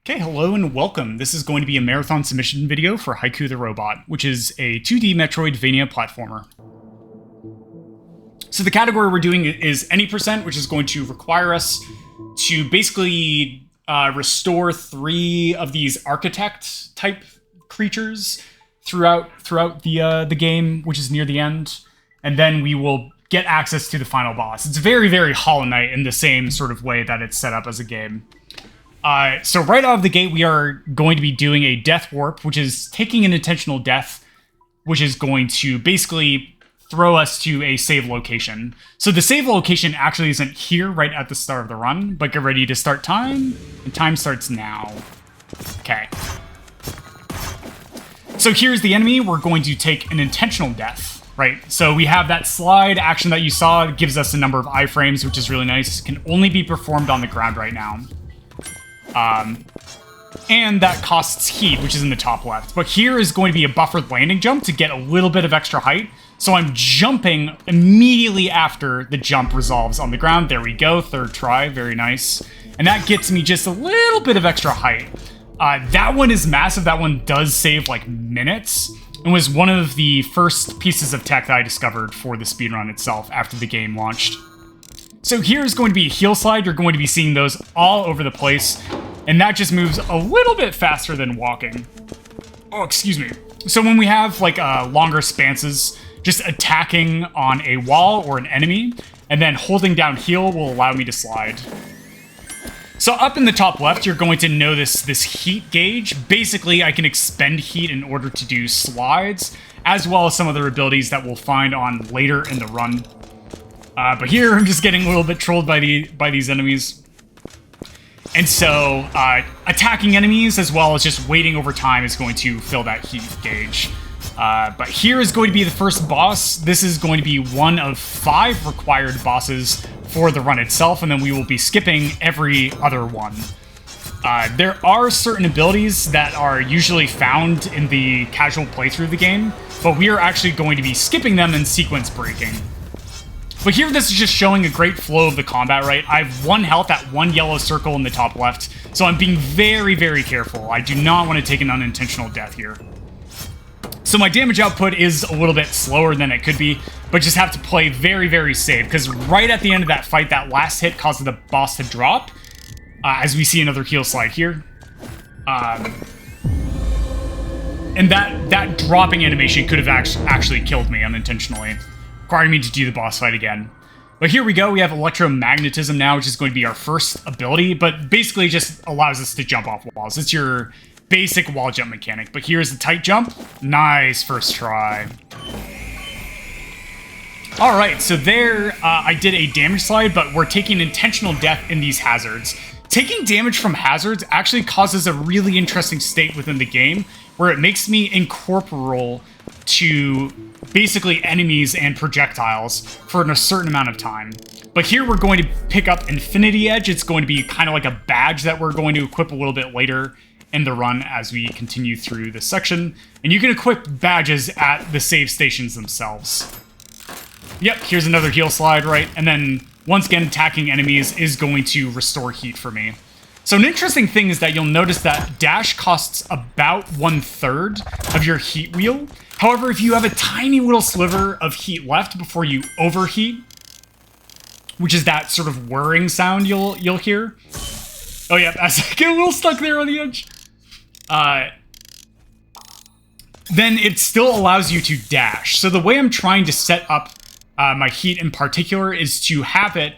Okay, hello and welcome. This is going to be a marathon submission video for Haiku the Robot, which is a 2D metroidvania platformer. So the category we're doing is any %, which is going to require us to basically restore 3 of these architect type creatures throughout the game, which is near the end, and then we will get access to the final boss. It's very, very Hollow Knight in the same sort of way that it's set up as a game. So right out of the gate, we are going to be doing a death warp, which is taking an intentional death, which is going to basically throw us to a save location. So the save location actually isn't here right at the start of the run, but get ready to start time, and time starts now. Okay. So here's the enemy. We're going to take an intentional death, right? So we have that slide action that you saw. It gives us a number of iframes, which is really nice. It can only be performed on the ground right now. And that costs heat, which is in the top left. But here is going to be a buffered landing jump to get a little bit of extra height. So I'm jumping immediately after the jump resolves on the ground. There we go, third try, very nice. And that gets me just a little bit of extra height. That one is massive. That one does save like minutes. It was one of the first pieces of tech that I discovered for the speedrun itself after the game launched. So here's going to be a heel slide. You're going to be seeing those all over the place. And that just moves a little bit faster than walking. Oh, excuse me. So when we have like longer spanses, just attacking on a wall or an enemy, and then holding down heel will allow me to slide. So up in the top left, you're going to notice this heat gauge. Basically, I can expend heat in order to do slides, as well as some other abilities that we'll find on later in the run. But here, I'm just getting a little bit trolled by these enemies. And so, attacking enemies, as well as just waiting over time, is going to fill that heat gauge. But here is going to be the first boss. This is going to be one of 5 required bosses for the run itself, and then we will be skipping every other one. There are certain abilities that are usually found in the casual playthrough of the game, but we are actually going to be skipping them and sequence breaking. But here, this is just showing a great flow of the combat, right? I have 1 health at 1 yellow circle in the top left, so I'm being very, very careful. I do not want to take an unintentional death here. So my damage output is a little bit slower than it could be, but just have to play very, very safe, because right at the end of that fight, that last hit causes the boss to drop, as we see another heel slide here. And that dropping animation could have actually killed me unintentionally, requiring me to do the boss fight again. But here we go, we have electromagnetism now, which is going to be our first ability, but basically just allows us to jump off walls. It's your basic wall jump mechanic. But here's the tight jump. Nice first try. Alright, so there I did a damage slide, but we're taking intentional death in these hazards. Taking damage from hazards actually causes a really interesting state within the game, where it makes me incorporeal to basically enemies and projectiles for a certain amount of time. But here we're going to pick up Infinity Edge. It's going to be kind of like a badge that we're going to equip a little bit later in the run as we continue through this section. And you can equip badges at the save stations themselves. Yep, here's another heel slide, right? And then once again, attacking enemies is going to restore heat for me. So an interesting thing is that you'll notice that dash costs about 1/3 of your heat wheel. However, if you have a tiny little sliver of heat left before you overheat, which is that sort of whirring sound you'll hear. Oh yeah, as I get a little stuck there on the edge. Then it still allows you to dash. So the way I'm trying to set up my heat in particular is to have it.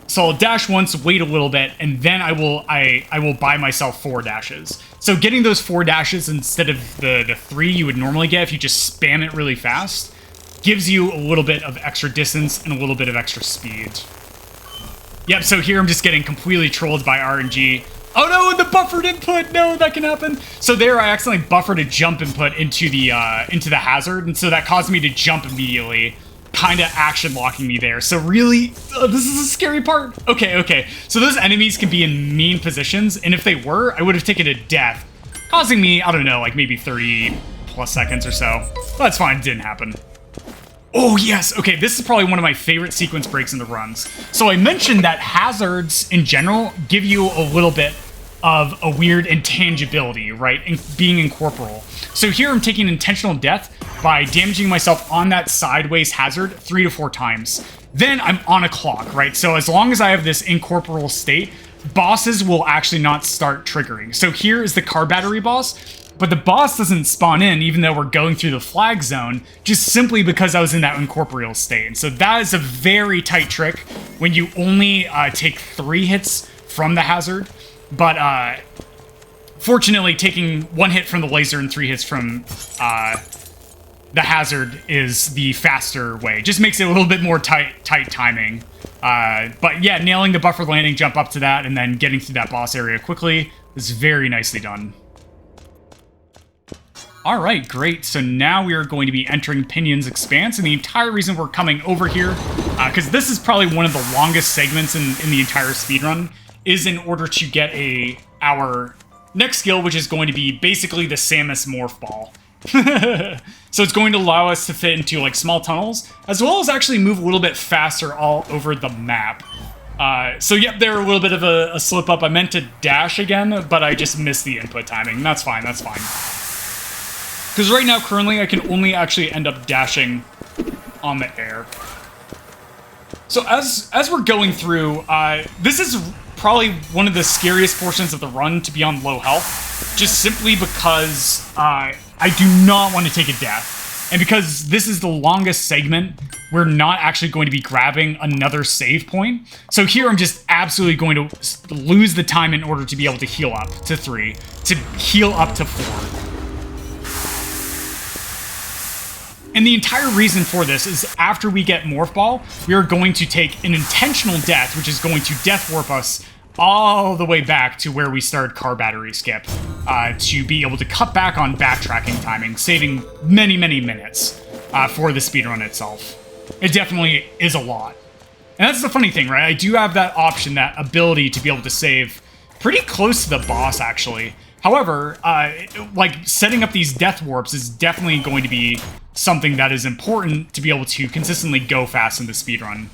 So I'll dash once, wait a little bit, and then I will buy myself 4 dashes. So getting those 4 dashes instead of the 3 you would normally get if you just spam it really fast gives you a little bit of extra distance and a little bit of extra speed. Yep, so here I'm just getting completely trolled by RNG. Oh no, the buffered input! No, that can happen. So there I accidentally buffered a jump input into the hazard, and so that caused me to jump immediately, kind of action locking me there. So really, this is a scary part. Okay. So those enemies can be in mean positions, and if they were, I would have taken a death, causing me, I don't know, like maybe 30 plus seconds or so. But that's fine, it didn't happen. Oh yes, okay, this is probably one of my favorite sequence breaks in the runs. So I mentioned that hazards in general give you a little bit of a weird intangibility, right? And being incorporeal. So here I'm taking intentional death by damaging myself on that sideways hazard 3 to 4 times. Then I'm on a clock, right? So as long as I have this incorporeal state, bosses will actually not start triggering. So here is the car battery boss, but the boss doesn't spawn in even though we're going through the flag zone, just simply because I was in that incorporeal state. And so that is a very tight trick when you only take 3 hits from the hazard. But fortunately, taking 1 hit from the laser and 3 hits from the hazard is the faster way. Just makes it a little bit more tight timing. But yeah, nailing the buffer landing jump up to that and then getting through that boss area quickly is very nicely done. All right, great. So now we are going to be entering Pinions Expanse, and the entire reason we're coming over here, because this is probably one of the longest segments in the entire speedrun, is in order to get our next skill, which is going to be basically the Samus Morph Ball. So it's going to allow us to fit into like small tunnels, as well as actually move a little bit faster all over the map. So yep, there a little bit of a slip up. I meant to dash again, but I just missed the input timing. That's fine, that's fine. Because right now, currently, I can only actually end up dashing on the air. So as we're going through, this is probably one of the scariest portions of the run to be on low health, just simply because I do not want to take a death. And because this is the longest segment, we're not actually going to be grabbing another save point. So here I'm just absolutely going to lose the time in order to be able to heal up to 3, to heal up to 4. And the entire reason for this is after we get Morph Ball, we are going to take an intentional death, which is going to death warp us all the way back to where we started car battery skip, to be able to cut back on backtracking timing, saving many, many minutes for the speedrun itself. It definitely is a lot. And that's the funny thing, right? I do have that option, that ability to be able to save pretty close to the boss, actually. However, like setting up these death warps is definitely going to be something that is important to be able to consistently go fast in the speedrun.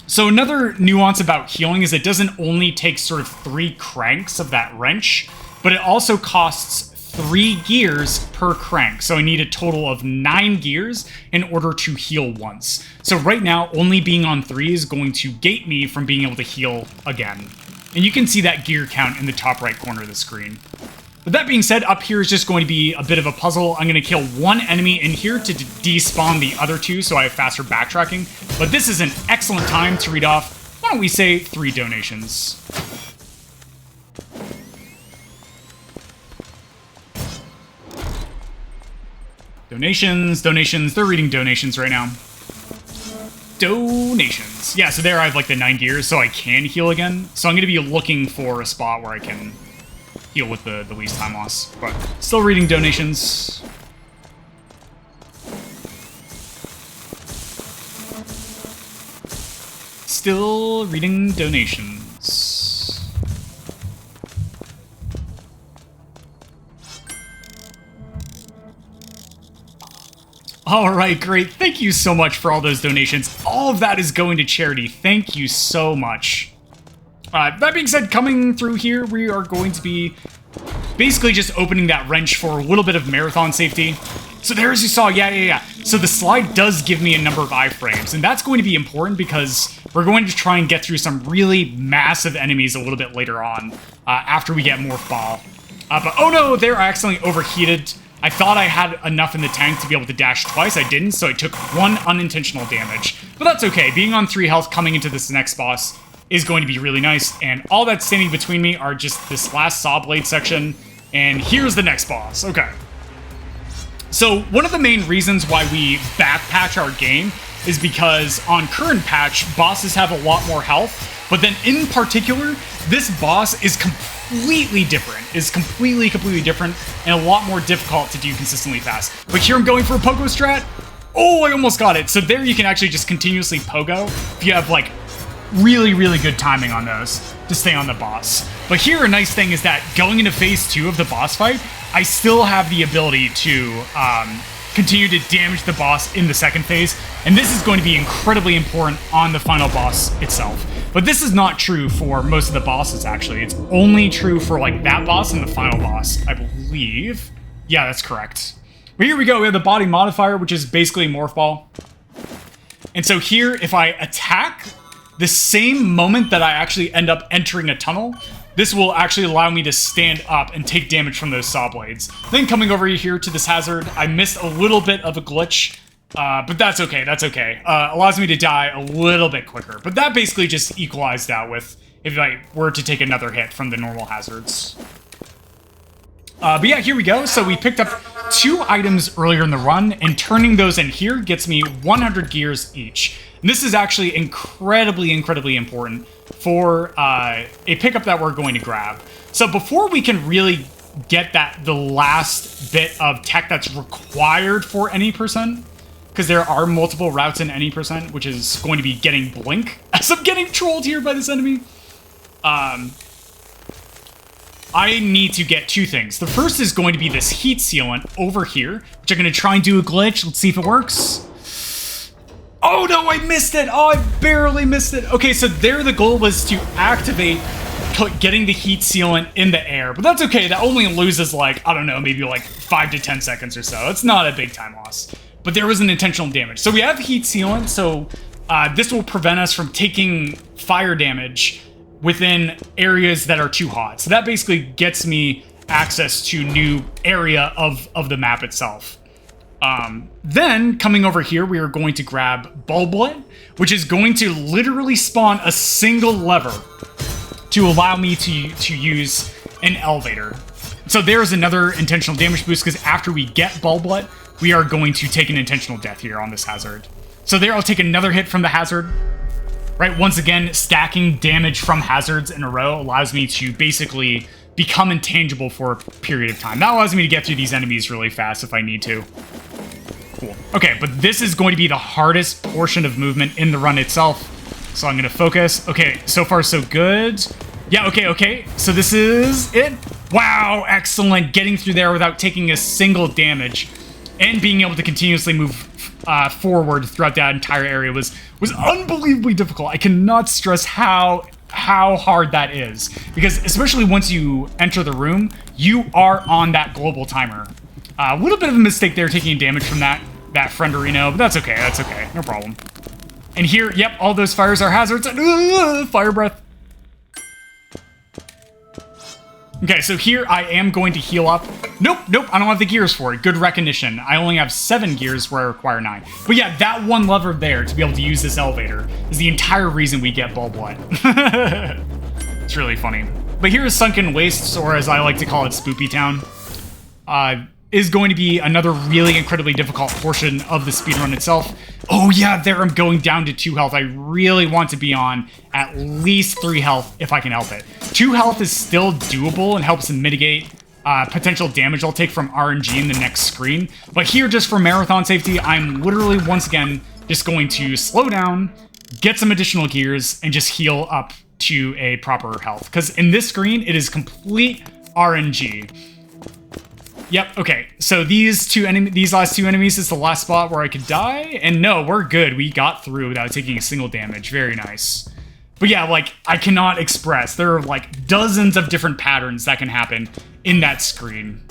So another nuance about healing is it doesn't only take sort of 3 cranks of that wrench, but it also costs 3 gears per crank. So I need a total of 9 gears in order to heal once. So right now, only being on 3 is going to gate me from being able to heal again. And you can see that gear count in the top right corner of the screen. But that being said, up here is just going to be a bit of a puzzle. I'm going to kill 1 enemy in here to despawn the other 2 so I have faster backtracking. But this is an excellent time to read off, why don't we say, 3 donations. Donations, they're reading donations right now. Donations. Yeah, so there I have like the 9 gears, so I can heal again. So I'm going to be looking for a spot where I can heal with the least time loss. But still reading donations. Still reading donations. All right, great. Thank you so much for all those donations. All of that is going to charity. Thank you so much. That being said, coming through here, we are going to be basically just opening that wrench for a little bit of marathon safety. So there, as you saw, yeah. So the slide does give me a number of iframes, and that's going to be important because we're going to try and get through some really massive enemies a little bit later on, after we get Morph Ball. But oh no, they're accidentally overheated. I thought I had enough in the tank to be able to dash twice. I didn't, so I took 1 unintentional damage. But that's okay. Being on 3 health coming into this next boss is going to be really nice, and all that's standing between me are just this last saw blade section, and here's the next boss. Okay. So one of the main reasons why we back patch our game is because on current patch, bosses have a lot more health, but then in particular, this boss is completely different, completely different, and a lot more difficult to do consistently fast. But here I'm going for a pogo strat. Oh, I almost got it. So there you can actually just continuously pogo if you have like really, really good timing on those to stay on the boss. But here, a nice thing is that going into phase 2 of the boss fight, I still have the ability to continue to damage the boss in the second phase, and this is going to be incredibly important on the final boss itself. But this is not true for most of the bosses, actually. It's only true for, like, that boss and the final boss, I believe. Yeah, that's correct. But here we go. We have the body modifier, which is basically Morph Ball. And so here, if I attack the same moment that I actually end up entering a tunnel, this will actually allow me to stand up and take damage from those saw blades. Then coming over here to this hazard, I missed a little bit of a glitch. But that's okay, that's okay. Allows me to die a little bit quicker. But that basically just equalized out with if I were to take another hit from the normal hazards. But yeah, here we go. So we picked up 2 items earlier in the run, and turning those in here gets me 100 gears each. And this is actually incredibly important for a pickup that we're going to grab. So before we can really get the last bit of tech that's required for any percent, because there are multiple routes in any percent, which is going to be getting Blink, as I'm getting trolled here by this enemy. I need to get 2 things. The first is going to be this heat sealant over here, which I'm going to try and do a glitch. Let's see if it works. Oh no, I missed it! Oh, I barely missed it. Okay, so there the goal was to activate getting the heat sealant in the air, but that's okay. That only loses, like, I don't know, maybe like 5 to 10 seconds or so. It's not a big time loss. But there was an intentional damage. So we have heat sealant, so this will prevent us from taking fire damage within areas that are too hot. So that basically gets me access to new area of the map itself. Then, coming over here, we are going to grab Bulblet, which is going to literally spawn a single lever to allow me to use an elevator. So there's another intentional damage boost, because after we get Bulblet, we are going to take an intentional death here on this hazard. So there, I'll take another hit from the hazard. Right, once again, stacking damage from hazards in a row allows me to basically become intangible for a period of time. That allows me to get through these enemies really fast if I need to. Cool. Okay, but this is going to be the hardest portion of movement in the run itself. So I'm going to focus. Okay, so far so good. Yeah, okay. So this is it. Wow, excellent. Getting through there without taking a single damage and being able to continuously move forward throughout that entire area was unbelievably difficult. I cannot stress how hard that is, because especially once you enter the room, you are on that global timer. A little bit of a mistake there, taking damage from that frienderino, but that's okay, no problem. And here, yep, all those fires are hazards. Fire breath. Okay, so here I am going to heal up. Nope, I don't have the gears for it. Good recognition. I only have 7 gears where I require 9. But yeah, that one lever there to be able to use this elevator is the entire reason we get Bulblet. It's really funny. But here is Sunken Wastes, or as I like to call it, Spoopy Town. Is going to be another really incredibly difficult portion of the speedrun itself. Oh yeah, there I'm going down to 2 health. I really want to be on at least 3 health if I can help it. 2 health is still doable and helps mitigate potential damage I'll take from RNG in the next screen. But here, just for marathon safety, I'm literally, once again, just going to slow down, get some additional gears, and just heal up to a proper health. Because in this screen, it is complete RNG. Yep, okay, so these last 2 enemies is the last spot where I could die, and no, we're good. We got through without taking a single damage. Very nice. But yeah, like, I cannot express. There are, like, dozens of different patterns that can happen in that screen.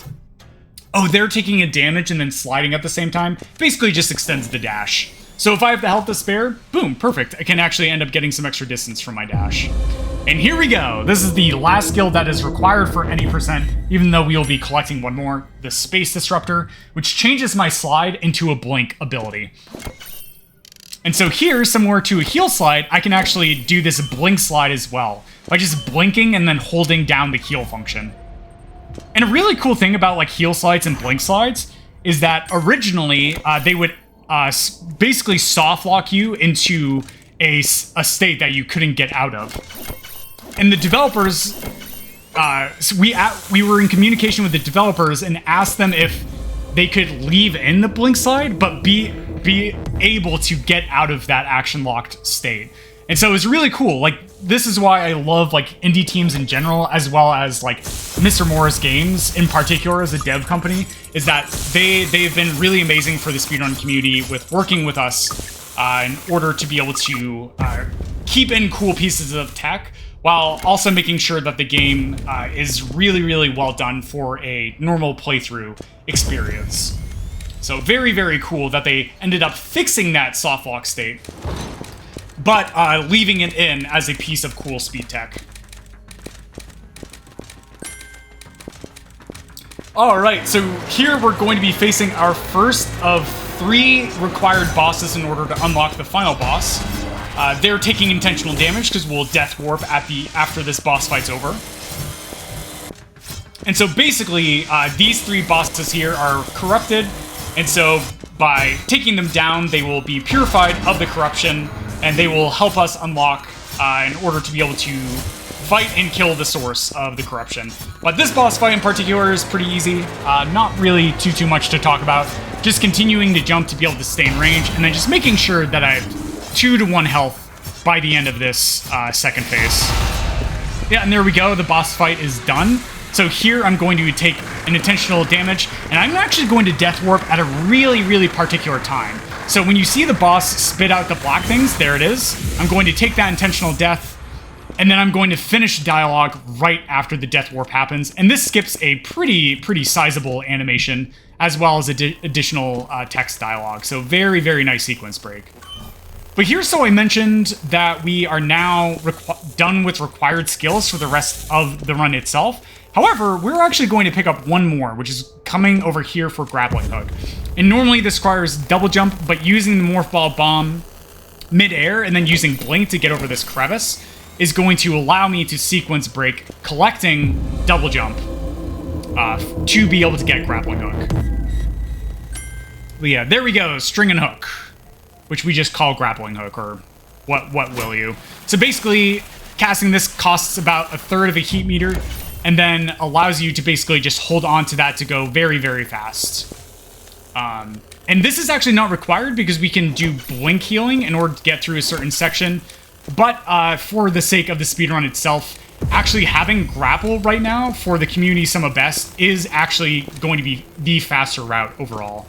Oh, they're taking a damage and then sliding at the same time? Basically just extends the dash. So if I have the health to spare, boom, perfect. I can actually end up getting some extra distance from my dash. And here we go. This is the last skill that is required for any percent, even though we will be collecting one more, the Space Disruptor, which changes my slide into a blink ability. And so here, similar to a heal slide, I can actually do this blink slide as well, by just blinking and then holding down the heal function. And a really cool thing about like heal slides and blink slides is that originally they would basically soft lock you into a state that you couldn't get out of. And the developers, so we were in communication with the developers and asked them if they could leave in the blink slide, but be able to get out of that action locked state. And so it was really cool. Like, this is why I love like indie teams in general, as well as like Mr. Morris Games in particular as a dev company, is that they've been really amazing for the speedrun community with working with us in order to be able to keep in cool pieces of tech, while also making sure that the game is really, really well done for a normal playthrough experience. So very, very cool that they ended up fixing that soft lock state, but leaving it in as a piece of cool speed tech. Alright, so here we're going to be facing our first of 3 required bosses in order to unlock the final boss. They're taking intentional damage because we'll death warp after this boss fight's over. And so basically, these 3 bosses here are corrupted, and so by taking them down, they will be purified of the corruption, and they will help us unlock in order to be able to fight and kill the source of the corruption. But this boss fight in particular is pretty easy. Not really too much to talk about. Just continuing to jump to be able to stay in range, and then just making sure that I have 2 to 1 health by the end of this second phase. Yeah, and there we go. The boss fight is done. So here I'm going to take an intentional damage, and I'm actually going to death warp at a really, really particular time. So when you see the boss spit out the black things, there it is. I'm going to take that intentional death, and then I'm going to finish dialogue right after the death warp happens. And this skips a pretty sizable animation, as well as additional text dialogue. So very, very nice sequence break. But here's so I mentioned that we are now done with required skills for the rest of the run itself. However, we're actually going to pick up one more, which is coming over here for Grappling Hook. And normally this requires double jump, but using the Morph Ball Bomb mid-air and then using Blink to get over this crevice is going to allow me to sequence break, collecting double jump to be able to get Grappling Hook. But yeah, there we go, String and Hook, which we just call Grappling Hook, or what will you. So basically, casting this costs about 1/3 of a heat meter, and then allows you to basically just hold on to that to go very, very fast. And this is actually not required because we can do blink healing in order to get through a certain section. But for the sake of the speedrun itself, actually having grapple right now for the community sum of best is actually going to be the faster route overall.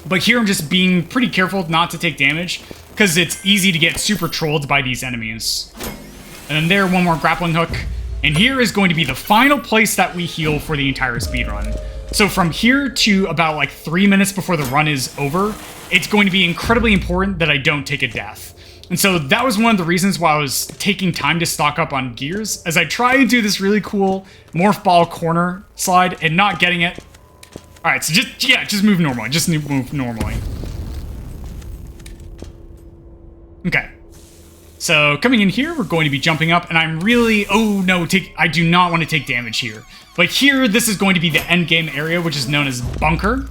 But here I'm just being pretty careful not to take damage, because it's easy to get super trolled by these enemies. And then there, one more Grappling Hook. And here is going to be the final place that we heal for the entire speedrun. So from here to about like 3 minutes before the run is over, it's going to be incredibly important that I don't take a death. And so that was one of the reasons why I was taking time to stock up on gears, as I try and do this really cool Morph Ball corner slide and not getting it. Alright, so just move normally. Just move normally. Okay. So coming in here, we're going to be jumping up, and I'm really... Oh, no, I do not want to take damage here. But here, this is going to be the end game area, which is known as Bunker.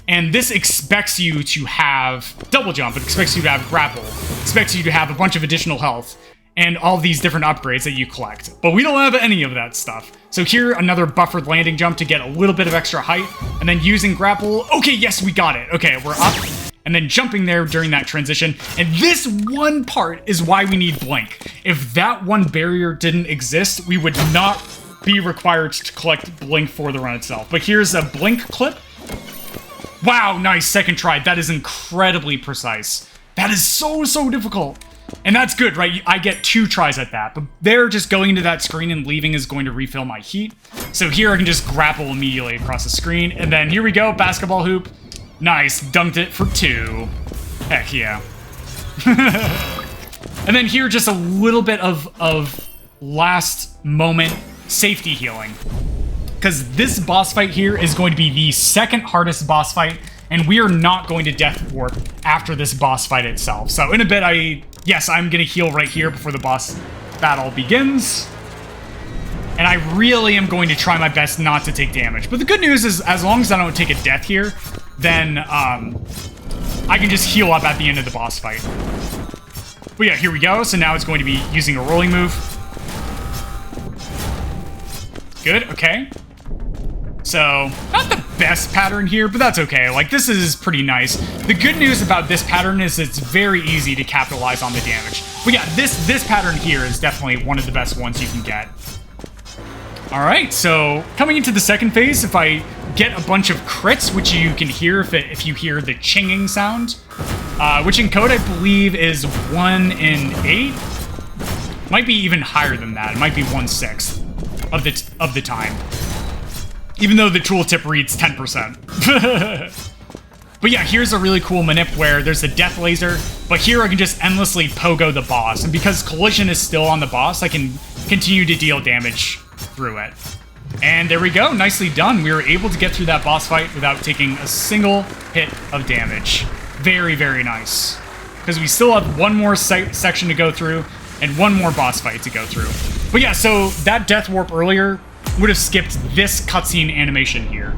And this expects you to have double jump. It expects you to have grapple. It expects you to have a bunch of additional health. And all these different upgrades that you collect. But we don't have any of that stuff. So here, another buffered landing jump to get a little bit of extra height. And then using grapple... Okay, yes, we got it. Okay, we're up. And then jumping there during that transition. And this one part is why we need Blink. If that one barrier didn't exist, we would not be required to collect Blink for the run itself. But here's a Blink clip. Wow, nice, second try. That is incredibly precise. That is so difficult. And that's good, right? I get 2 tries at that. But there, just going into that screen and leaving is going to refill my heat. So here I can just grapple immediately across the screen. And then here we go, basketball hoop. Nice, dunked it for 2. Heck yeah. And then here, just a little bit of last moment safety healing. Because this boss fight here is going to be the second hardest boss fight, and we are not going to death warp after this boss fight itself. So in a bit, I'm going to heal right here before the boss battle begins. And I really am going to try my best not to take damage. But the good news is, as long as I don't take a death here, then I can just heal up at the end of the boss fight. But yeah, here we go. So now it's going to be using a rolling move. Good, okay. So, not the best pattern here, but that's okay. Like, this is pretty nice. The good news about this pattern is it's very easy to capitalize on the damage. But yeah, this pattern here is definitely one of the best ones you can get. Alright, so coming into the second phase, if I get a bunch of crits, which you can hear if you hear the chinging sound, which in code I believe is 1 in 8. Might be even higher than that. It might be 1/6 of the time. Even though the tooltip reads 10%. But yeah, here's a really cool manip where there's the death laser, but here I can just endlessly pogo the boss. And because collision is still on the boss, I can continue to deal damage through it. And there we go, nicely done. We were able to get through that boss fight without taking a single hit of damage. Very, very nice. Because we still have one more section to go through, and one more boss fight to go through. But yeah, so that death warp earlier would have skipped this cutscene animation here.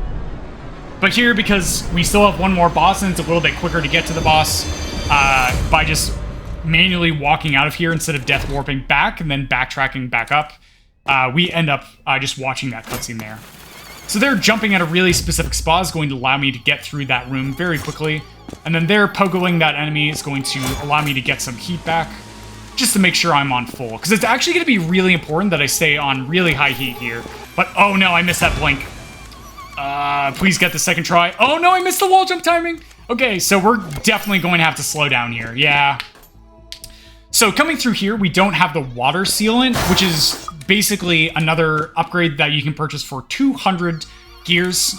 But here, because we still have one more boss and it's a little bit quicker to get to the boss, by just manually walking out of here instead of death warping back and then backtracking back up, we end up just watching that cutscene there. So there, jumping at a really specific spot is going to allow me to get through that room very quickly. And then there, pogoing that enemy is going to allow me to get some heat back, just to make sure I'm on full. Because it's actually going to be really important that I stay on really high heat here. But, oh no, I missed that blink. Please get the second try. Oh no, I missed the wall jump timing! Okay, so we're definitely going to have to slow down here. Yeah. So coming through here, we don't have the water sealant, which is basically another upgrade that you can purchase for 200 gears.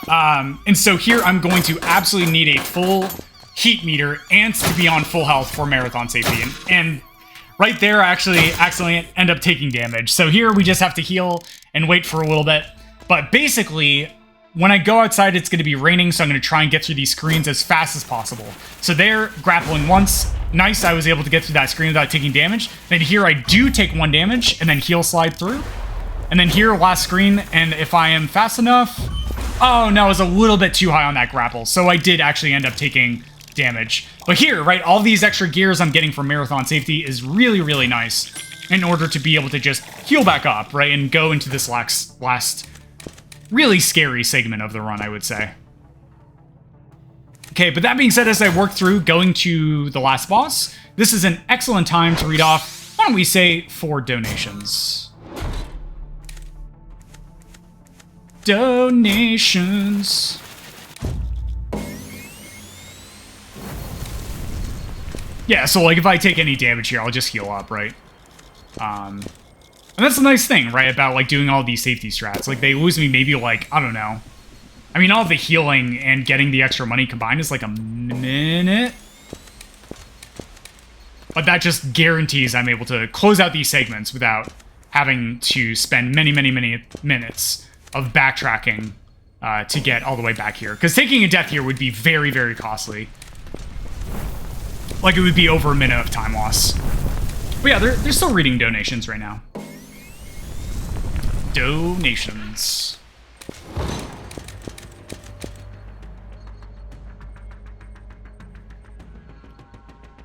And so here I'm going to absolutely need a full heat meter and to be on full health for marathon safety. And right there, I actually accidentally end up taking damage. So here we just have to heal and wait for a little bit. But basically, when I go outside, it's going to be raining, so I'm going to try and get through these screens as fast as possible. So there, grappling once. Nice, I was able to get through that screen without taking damage. Then here I do take 1 damage, and then heal slide through. And then here, last screen, and if I am fast enough... Oh no, I was a little bit too high on that grapple, so I did actually end up taking damage. But here, right, all these extra gears I'm getting from marathon safety is really, really nice in order to be able to just heal back up, right, and go into this last really scary segment of the run, I would say. Okay, but that being said, as I work through going to the last boss, this is an excellent time to read off, why don't we say, 4 donations. Donations. Yeah, so like if I take any damage here, I'll just heal up, right? And that's the nice thing, right, about like doing all these safety strats. Like they lose me maybe like, I don't know. I mean, all the healing and getting the extra money combined is like a minute. But that just guarantees I'm able to close out these segments without having to spend many, many, many minutes of backtracking to get all the way back here. Because taking a death here would be very, very costly. Like, it would be over a minute of time loss. But yeah, they're still reading donations right now. Donations.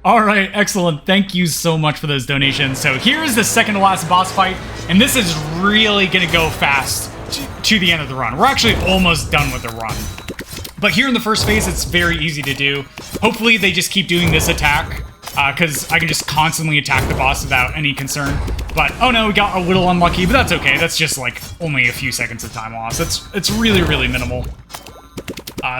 Alright, excellent. Thank you so much for those donations. So here is the second to last boss fight, and this is really gonna go fast to the end of the run. We're actually almost done with the run. But here in the first phase, it's very easy to do. Hopefully they just keep doing this attack, because I can just constantly attack the boss without any concern. But, oh no, we got a little unlucky, but that's okay. That's just, like, only a few seconds of time loss. It's really, really minimal.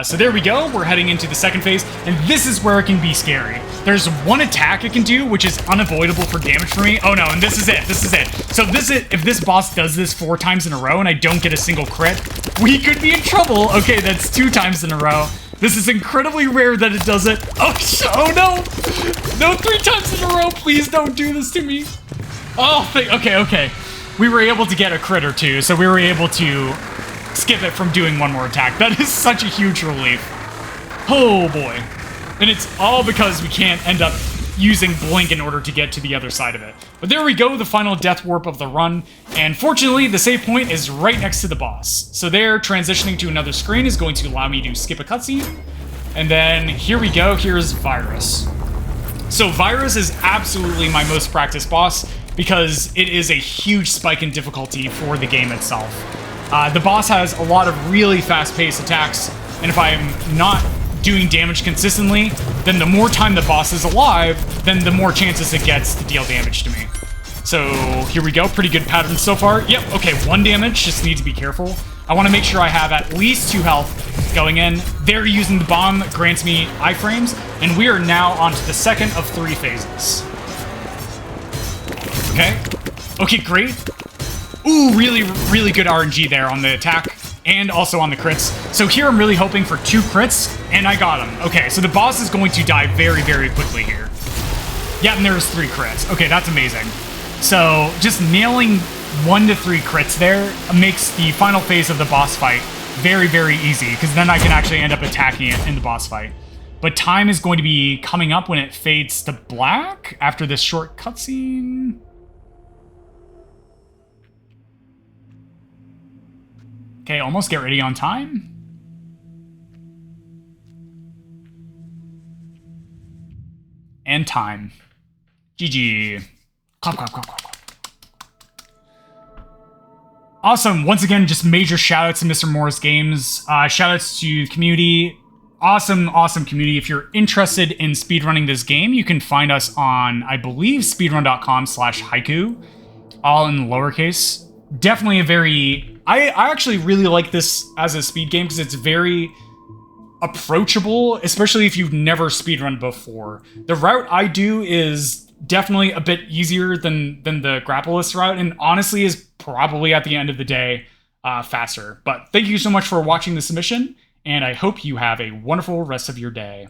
So there we go, we're heading into the second phase, and this is where it can be scary. There's one attack it can do, which is unavoidable for damage for me. Oh no, and this is it, this is it. So if this boss does this 4 times in a row and I don't get a single crit, we could be in trouble. Okay, that's 2 times in a row. This is incredibly rare that it does it. Oh no! No, 3 times in a row, please don't do this to me. Oh, okay. We were able to get a crit or 2, so we were able to skip it from doing one more attack. That is such a huge relief. Oh boy. And it's all because we can't end up using Blink in order to get to the other side of it. But there we go, the final death warp of the run. And fortunately, the save point is right next to the boss. So there, transitioning to another screen is going to allow me to skip a cutscene. And then here we go, here's Virus. So Virus is absolutely my most practiced boss because it is a huge spike in difficulty for the game itself. The boss has a lot of really fast-paced attacks, and if I'm not doing damage consistently, then the more time the boss is alive, then the more chances it gets to deal damage to me. So here we go, pretty good pattern so far. Yep, okay, 1 damage, just need to be careful. I want to make sure I have at least 2 health going in. There, using the bomb grants me iframes, and we are now on to the second of 3 phases. Okay. Okay, great. Ooh, really, really good RNG there on the attack, and also on the crits. So here I'm really hoping for 2 crits, and I got him. Okay, so the boss is going to die very, very quickly here. Yeah, and there's 3 crits. Okay, that's amazing. So just nailing 1 to 3 crits there makes the final phase of the boss fight very, very easy, because then I can actually end up attacking it in the boss fight. But time is going to be coming up when it fades to black after this short cutscene. Okay, almost get ready on time. And time. GG. Clap, clap, clap, clap, clap. Awesome. Once again, just major shoutouts to Mr. Morris Games. Shoutouts to the community. Awesome, awesome community. If you're interested in speedrunning this game, you can find us on, I believe, speedrun.com/haiku, all in lowercase. Definitely a very... I actually really like this as a speed game because it's very approachable, especially if you've never speedrun before. The route I do is definitely a bit easier than the grappleless route, and honestly is probably at the end of the day faster. But thank you so much for watching the submission, and I hope you have a wonderful rest of your day.